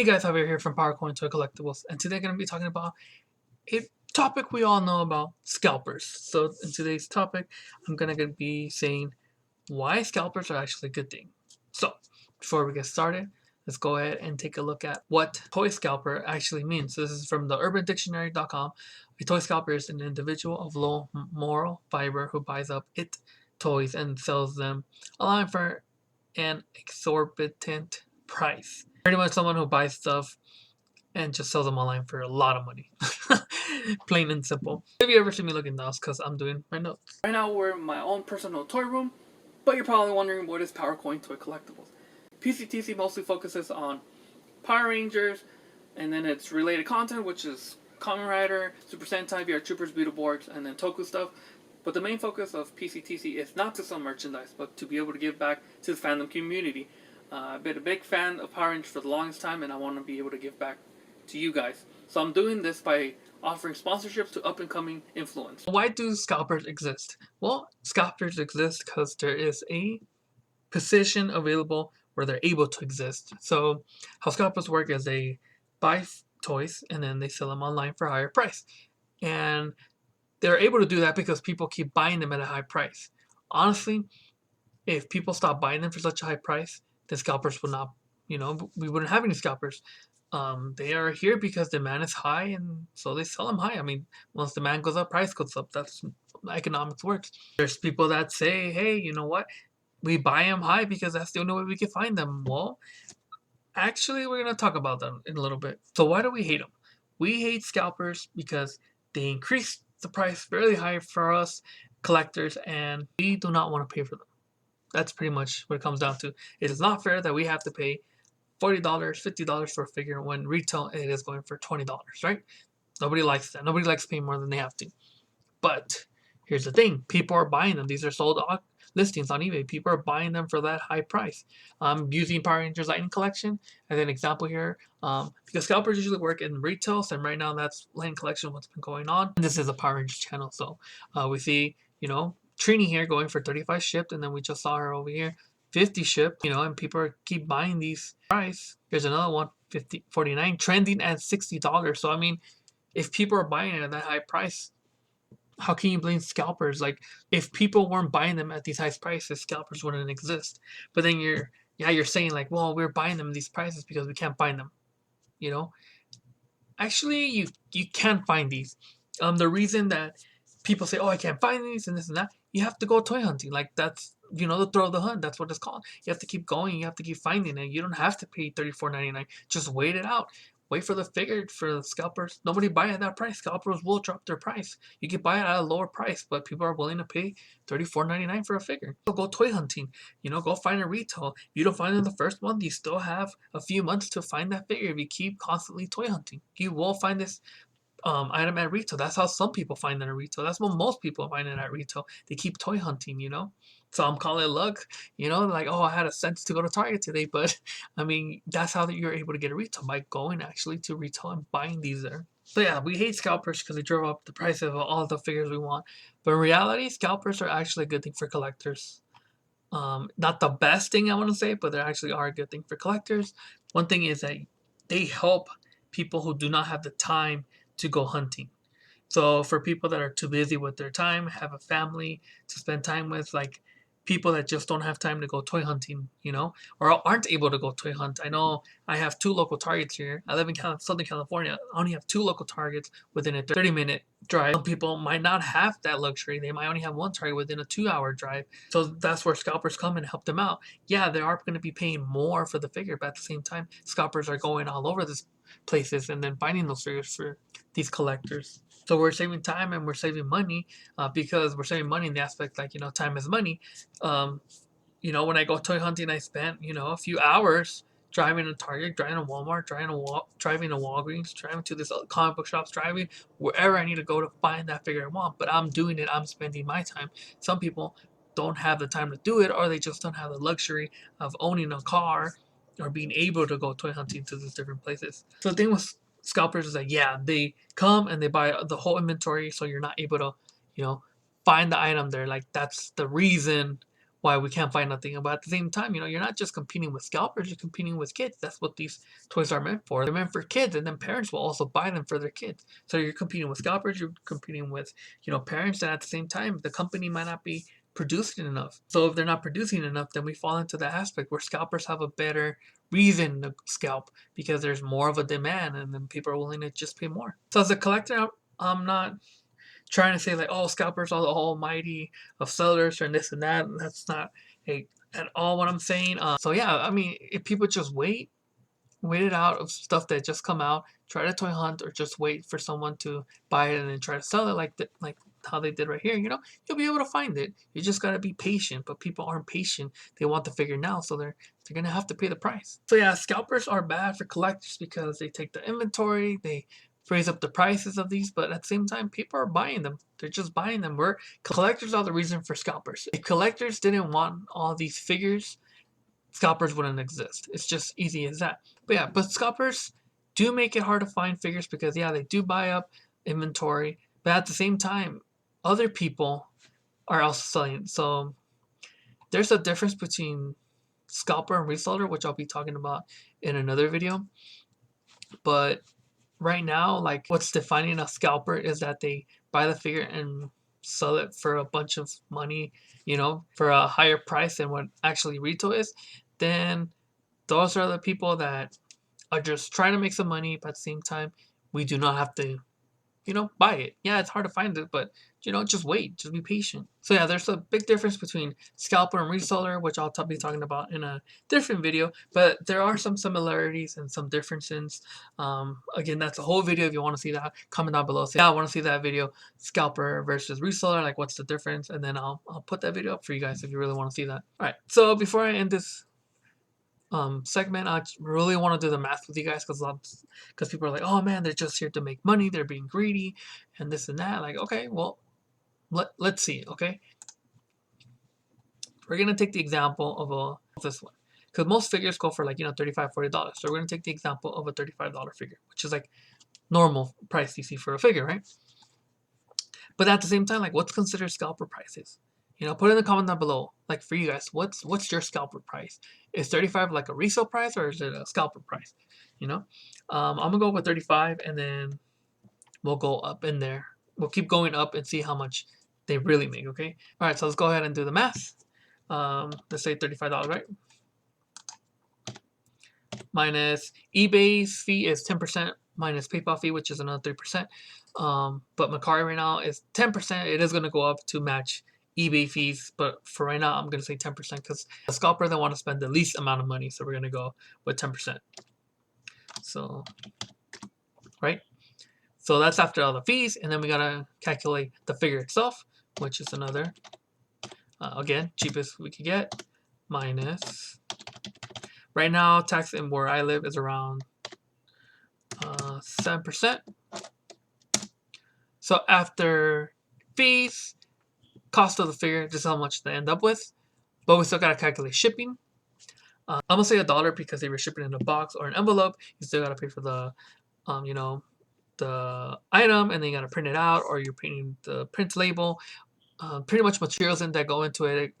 Hey guys, Javier here from PowerCoin Toy Collectibles, and today I'm going to be talking about a topic we all know about, scalpers. So in today's topic, I'm going to be saying why scalpers are actually a good thing. So before we get started, let's go ahead and take a look at what toy scalper actually means. This is from the urbandictionary.com. A toy scalper is an individual of low moral fiber who buys up toys and sells them, allowing for an exorbitant price. Pretty much someone who buys stuff and just sells them online for a lot of money. Plain and simple. Have you ever seen me looking those? Because I'm doing my notes. Right now we're in my own personal toy room, but you're probably wondering what is PowerCoin Toy Collectibles. PCTC mostly focuses on Power Rangers, and then its related content, which is Kamen Rider, Super Sentai, VR Troopers, Beetleborgs, and then Toku stuff. But the main focus of PCTC is not to sell merchandise, but to be able to give back to the fandom community. I've been a big fan of Power Rangers for the longest time, and I want to be able to give back to you guys. So I'm doing this by offering sponsorships to up-and-coming influencers. Why do scalpers exist? Well, scalpers exist because there is a position available where they're able to exist. So how scalpers work is they buy toys and then they sell them online for a higher price. And they're able to do that because people keep buying them at a high price. Honestly, if people stop buying them for such a high price, then scalpers would not, we wouldn't have any scalpers. They are here because demand is high, and so they sell them high. I mean, once demand goes up, price goes up. That's how economics works. There's people that say, hey, you know what? We buy them high because that's the only way we can find them. Well, actually, we're going to talk about that in a little bit. So why do we hate them? We hate scalpers because they increase the price fairly high for us collectors, and we do not want to pay for them. That's pretty much what it comes down to. It is not fair that we have to pay $40, $50 for a figure when retail it is going for $20, right? Nobody likes that. Nobody likes paying more than they have to. But here's the thing. People are buying them. These are sold listings on eBay. People are buying them for that high price. I'm using Power Rangers Lightning Collection as an example here because scalpers usually work in retail, and right now that's Lightning Collection, what's been going on. And this is a Power Rangers channel, so we see, Trini here going for 35 shipped, and then we just saw her over here 50 shipped, and people keep buying these price. Here's another one, 49, trending at $60. So I mean, if people are buying it at that high price, how can you blame scalpers? Like, if people weren't buying them at these high prices, scalpers wouldn't exist. But then you're saying like, well, we're buying them at these prices because we can't find them. Actually, you can find these. The reason that people say, oh, I can't find these and this and that, you have to go toy hunting. Like, that's the thrill of the hunt. That's what it's called. You have to keep going. You have to keep finding it. You don't have to pay $34.99. Just wait it out. Wait for the figure for the scalpers. Nobody buy at that price. Scalpers will drop their price. You can buy it at a lower price, but people are willing to pay $34.99 for a figure. So go toy hunting. Go find a retail. If you don't find it in the first month, you still have a few months to find that figure. If you keep constantly toy hunting, you will find this item at retail. That's how some people find it at retail. That's what most people find it at retail. They keep toy hunting, So I'm calling it luck, like, oh, I had a sense to go to Target today, but I mean, that's how you're able to get a retail, by going actually to retail and buying these there. So yeah, we hate scalpers because they drove up the price of all the figures we want. But in reality, scalpers are actually a good thing for collectors. Not the best thing I want to say, but they actually are a good thing for collectors. One thing is that they help people who do not have the time to go hunting. So for people that are too busy with their time, have a family to spend time with, like people that just don't have time to go toy hunting, or aren't able to go toy hunt. I know I have 2 local targets here. I live in Southern California. I only have 2 local targets within a 30-minute drive. Some people might not have that luxury. They might only have 1 target within a 2-hour drive. So that's where scalpers come and help them out. Yeah, they are going to be paying more for the figure, but at the same time, scalpers are going all over this places and then finding those figures for these collectors. So we're saving time and we're saving money because we're saving money in the aspect like, time is money. When I go toy hunting, I spent, a few hours driving to Target, driving to Walmart, driving to Walgreens, driving to this comic book shops, driving wherever I need to go to find that figure I want. But I'm doing it. I'm spending my time. Some people don't have the time to do it, or they just don't have the luxury of owning a car or being able to go toy hunting to these different places. So the thing with scalpers is that, yeah, they come and they buy the whole inventory, so you're not able to, find the item there. Like, that's the reason why we can't find nothing. But at the same time, you know, you're not just competing with scalpers, you're competing with kids. That's what these toys are meant for. They're meant for kids, and then parents will also buy them for their kids. So you're competing with scalpers, you're competing with, you know, parents, and at the same time, the company might not be producing enough. So if they're not producing enough, then we fall into the aspect where scalpers have a better reason to scalp because there's more of a demand, and then people are willing to just pay more. So as a collector, I'm not trying to say like, oh, scalpers are the almighty of sellers and this and that. And that's not at all what I'm saying. So yeah, I mean, if people just wait it out of stuff that just come out, try to toy hunt, or just wait for someone to buy it and then try to sell it like how they did right here, you know, you'll be able to find it. You just gotta be patient. But people aren't patient. They want the figure now, so they're gonna have to pay the price. So yeah, scalpers are bad for collectors because they take the inventory, they raise up the prices of these, but at the same time, people are buying them. They're just buying them. Collectors are the reason for scalpers. If collectors didn't want all these figures, scalpers wouldn't exist. It's just easy as that. But yeah, but scalpers do make it hard to find figures because yeah, they do buy up inventory, but at the same time, other people are also selling. So there's a difference between scalper and reseller, which I'll be talking about in another video. But right now, like what's defining a scalper is that they buy the figure and sell it for a bunch of money, you know, for a higher price than what actually retail is. Then those are the people that are just trying to make some money, but at the same time, we do not have to, you know, buy it. Yeah, it's hard to find it, but you know, just wait, just be patient. So yeah, there's a big difference between scalper and reseller, which I'll be talking about in a different video. But there are some similarities and some differences. Again, that's a whole video. If you want to see that, comment down below. Say, yeah, I want to see that video, scalper versus reseller. Like, what's the difference? And then I'll put that video up for you guys if you really want to see that. All right. So before I end this segment, I really want to do the math with you guys because people are like, oh man, they're just here to make money, they're being greedy and this and that. Like, okay, well, let's see. Okay, we're gonna take the example of this one because most figures go for like, you know, $35-$40. So we're gonna take the example of a $35 figure, which is like normal price you see for a figure, right? But at the same time, like, what's considered scalper prices? You know, put in the comment down below. Like, for you guys, what's your scalper price? Is 35 like a resale price, or is it a scalper price? You know, I'm gonna go with 35, and then we'll go up in there. We'll keep going up and see how much they really make. Okay. All right. So let's go ahead and do the math. Let's say $35, right? Minus eBay's fee is 10%, minus PayPal fee, which is another 3%. But Mercari right now is 10%. It is going to go up to match eBay fees, but for right now, I'm going to say 10% because a scalper, they want to spend the least amount of money, so we're going to go with 10%. So, right? So that's after all the fees, and then we got to calculate the figure itself, which is another, again, cheapest we could get, minus, right now, tax in where I live is around 7%. So after fees, cost of the figure, this is how much they end up with. But we still got to calculate shipping. I'm going to say $1 because they were shipping in a box or an envelope. You still got to pay for the, you know, the item, and then you got to print it out, or you're printing the print label. Pretty much materials in that go into it.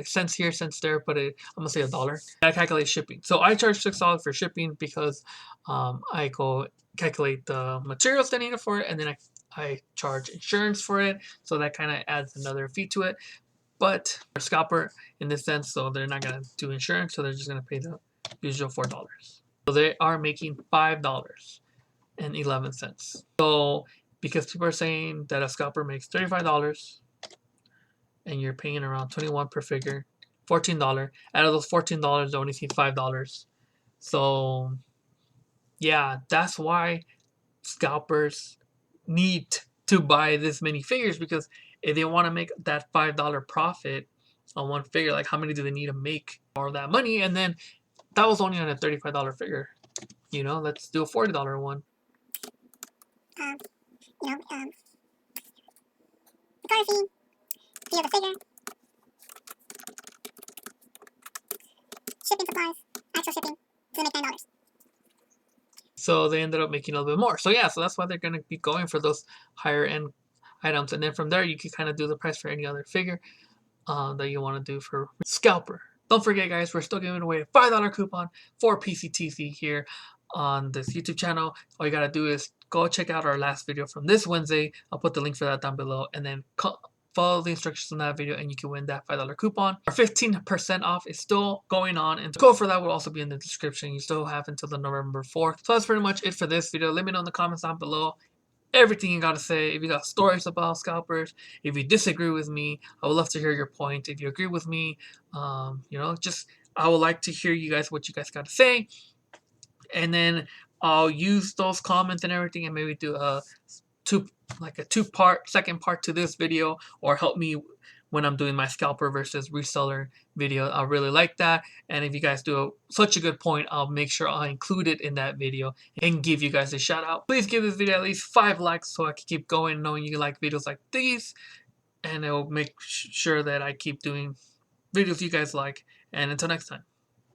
Cents here, cents there, but I'm going to say $1. I calculate shipping. So I charge $6 for shipping because I go calculate the materials that I needed for it, and then I charge insurance for it, so that kind of adds another fee to it. But a scalper in this sense, so they're not going to do insurance, so they're just going to pay the usual $4. So they are making $5.11. So because people are saying that a scalper makes $35 and you're paying around $21 per figure, $14. Out of those $14, they only see $5. So yeah, that's why scalpers need to buy this many figures, because if they want to make that $5 profit on one figure, like how many do they need to make all that money? And then that was only on a $35 figure. You know, let's do a $40 one. You know, photography, fee of the figure, shipping supplies, actual shipping, so they make $9. So they ended up making a little bit more. So yeah, so that's why they're going to be going for those higher end items. And then from there, you can kind of do the price for any other figure. that you want to do for Scalper. Don't forget, guys, we're still giving away a $5 coupon for PCTC here on this YouTube channel. All you gotta do is go check out our last video from this Wednesday. I'll put the link for that down below, and then follow the instructions on that video and you can win that $5 coupon. Our 15% off is still going on, and the code for that will also be in the description. You still have until the November 4th. So that's pretty much it for this video. Let me know in the comments down below everything you gotta say. If you got stories about scalpers, if you disagree with me, I would love to hear your point. If you agree with me, just I would like to hear you guys, what you guys gotta say, and then I'll use those comments and everything, and maybe do a two-part second part to this video, or help me when I'm doing my scalper versus reseller video. I really like that, and if you guys do such a good point, I'll make sure I include it in that video and give you guys a shout out. Please give this video at least 5 likes so I can keep going, knowing you like videos like these, and it will make sure that I keep doing videos you guys like. And until next time.